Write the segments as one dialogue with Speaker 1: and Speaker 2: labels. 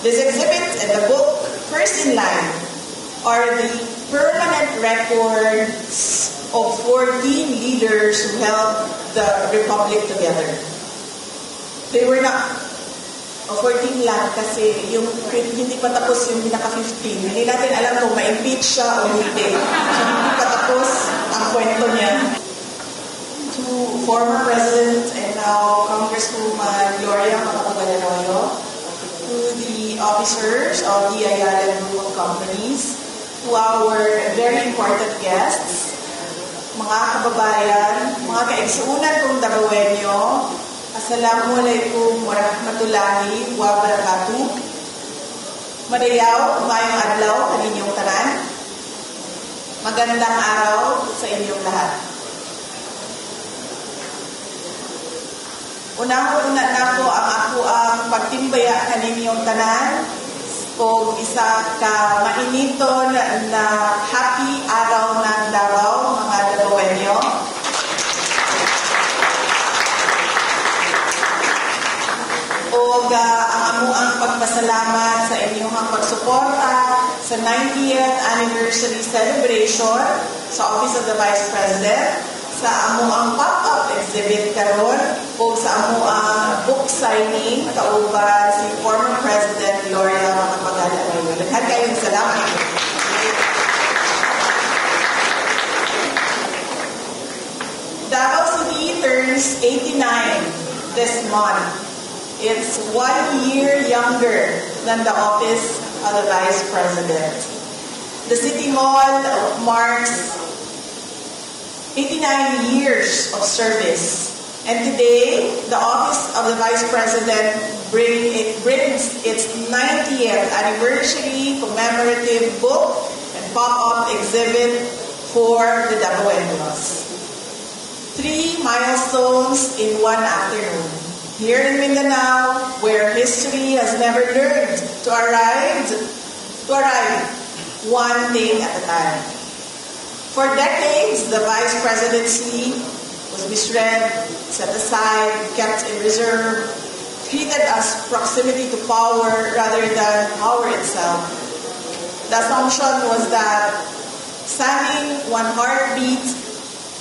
Speaker 1: This exhibit and the book, First in Line, are the permanent records of 14 leaders who held the Republic together. They were not, 14 lang kasi yung hindi pa tapos yung pinaka-15. Hindi natin alam kung ma-impeach siya o hindi. So hindi pa tapos ang kwento niya. To former President and now Congresswoman Gloria Macapagal-Arroyo, to the officers of the Ayala Group of Companies, to our very important guests, mga kababayan, mga kaigsuunan kong Davaoenyo, Assalamualaikum warahmatullahi wabarakatuh. Madayaw, umayong adlaw, kaninyong tanan. Magandang araw sa inyong lahat. Unang-una na po ang pagtimbaya kaninyong tanan o isa ka mainiton na happy araw ng Davao, mga Davaoenyo. O ang amuang pagpasalamat sa inyong pagsuporta sa 90th anniversary celebration sa Office of the Vice President, sa amuang pop-up exhibit karon o sa amuang book signing kauban si former President Gloria Macapagal-Arroyo. Daghan kayong salamat. Davao City turns 89 this month. It's 1 year younger than the Office of the Vice President. The City Hall marks 89 years of service. And today, the Office of the Vice President brings its 90th anniversary commemorative book and pop-up exhibit for the Davaoenos. 3 milestones in one afternoon. Here in Mindanao, where history has never learned to arrive one thing at a time. For decades, the Vice Presidency was misread, set aside, kept in reserve, treated as proximity to power rather than power itself. The assumption was that standing one heartbeat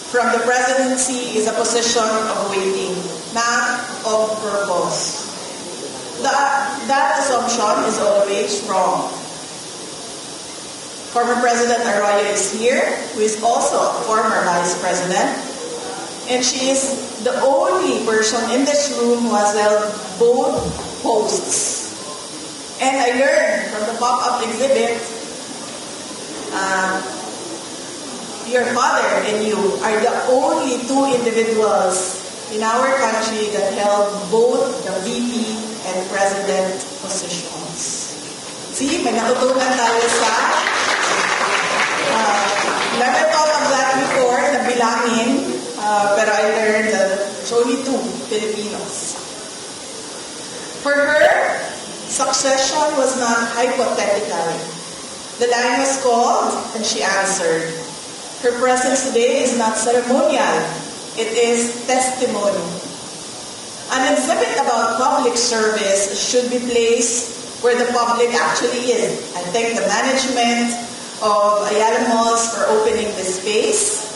Speaker 1: from the presidency is a position of waiting, not of purpose. That assumption is always wrong. Former President Arroyo is here, who is also a former Vice President, and she is the only person in this room who has held both posts. And I learned from the pop-up exhibit, your father and you are the only 2 individuals in our country that held both the VP and President positions. See, may natutunan tayo sa never thought of that before, na bilangin, pero I learned that it's only 2 Filipinos. For her, succession was not hypothetical. The line was called and she answered. Her presence today is not ceremonial. It is testimony. An exhibit about public service should be placed where the public actually is. I thank the management of Ayala Malls for opening this space.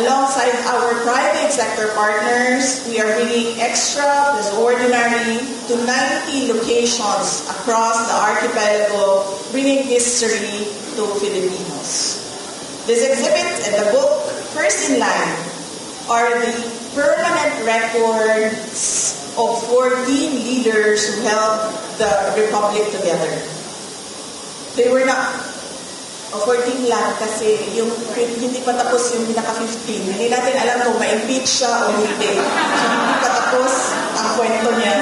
Speaker 1: Alongside our private sector partners, we are bringing extra plus ordinary to 90 locations across the archipelago, bringing history to Filipinos. This exhibit and the book, First in Line, are the permanent records of 14 leaders who held the Republic together. They were not, 14 lang kasi yung hindi pa tapos yung pinaka-15. Hindi natin alam kung ma-impeach siya o hindi. So hindi pa tapos ang kwento niya.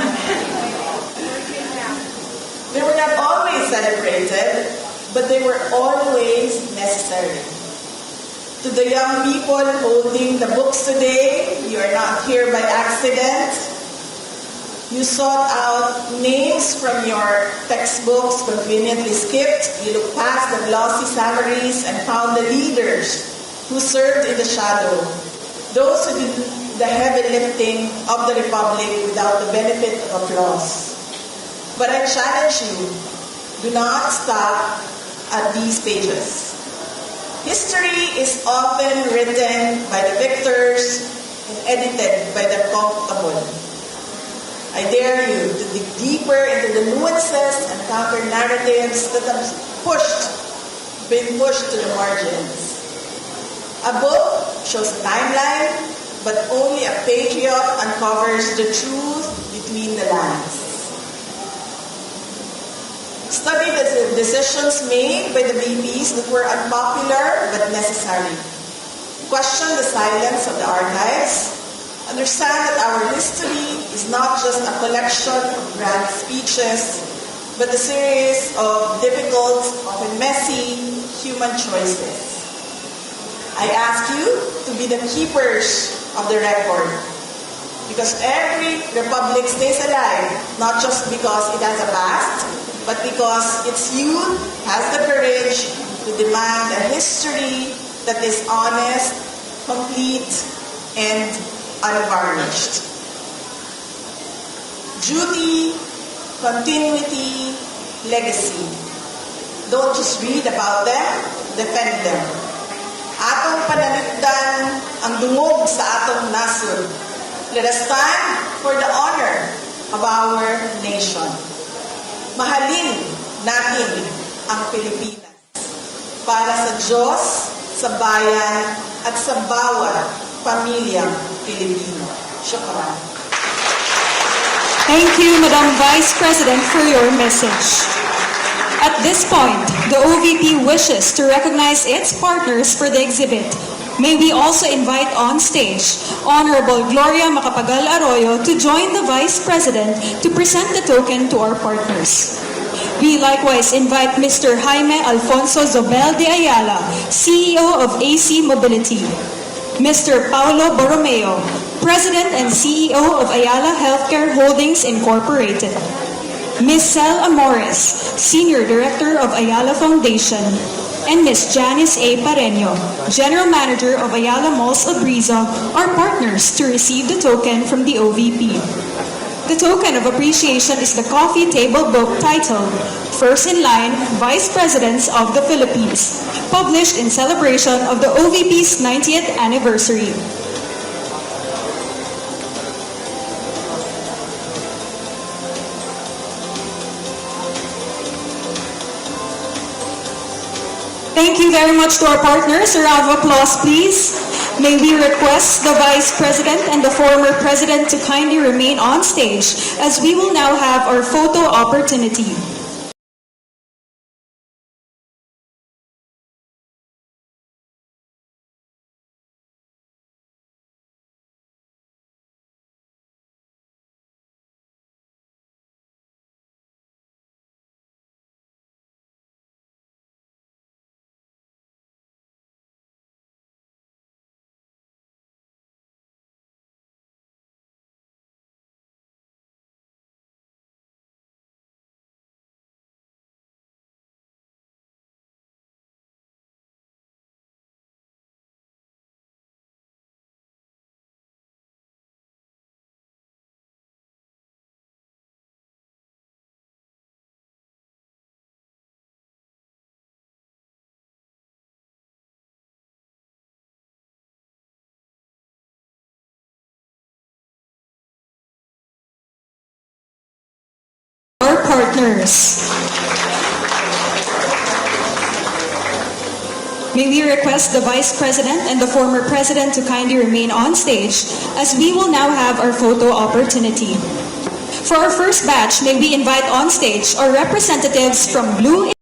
Speaker 1: They were not always celebrated, but they were always necessary. To the young people holding the books today, you are not here by accident. You sought out names from your textbooks, conveniently skipped. You looked past the glossy summaries and found the leaders who served in the shadow. Those who did the heavy lifting of the Republic without the benefit of applause. But I challenge you, do not stop at these pages. History is often written by the victors and edited by the comfortable. I dare you to dig deeper into the nuances and counter-narratives that have been pushed to the margins. A book shows a timeline, but only a patriot uncovers the truth between the lines. Study the decisions made by the VPs that were unpopular but necessary. Question the silence of the archives. Understand that our history is not just a collection of grand speeches, but a series of difficult, often messy, human choices. I ask you to be the keepers of the record, because every republic stays alive, not just because it has a past, but because its youth has the courage to demand a history that is honest, complete, and unvarnished. Duty, continuity, legacy. Don't just read about them, defend them. Atong pananigdan ang dungog sa atong nasod. Let us stand for the honor of our nation. Mahalin natin ang Pilipinas para sa Diyos, sa bayan, at sa bawat pamilyang Pilipino. Shukran.
Speaker 2: Thank you, Madam Vice President, for your message. At this point, the OVP wishes to recognize its partners for the exhibit. May we also invite on stage Honorable Gloria Macapagal Arroyo to join the Vice President to present the token to our partners. We likewise invite Mr. Jaime Alfonso Zobel de Ayala, CEO of AC Mobility, Mr. Paulo Borromeo, President and CEO of Ayala Healthcare Holdings Incorporated, Ms. Cel Amores, Senior Director of Ayala Foundation, and Ms. Janice A. Pareño, General Manager of Ayala Malls Abriza, are partners to receive the token from the OVP. The token of appreciation is the coffee table book titled First in Line, Vice Presidents of the Philippines, published in celebration of the OVP's 90th anniversary. Thank you very much to our partners. A round of applause, please. May we request the Vice President and the former President to kindly remain on stage as we will now have our photo opportunity. Our partners. May we request the Vice President and the former President to kindly remain on stage as we will now have our photo opportunity. For our first batch, may we invite on stage our representatives from Blue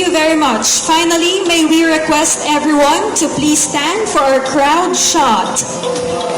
Speaker 2: you very much. Finally, may we request everyone to please stand for our crowd shot.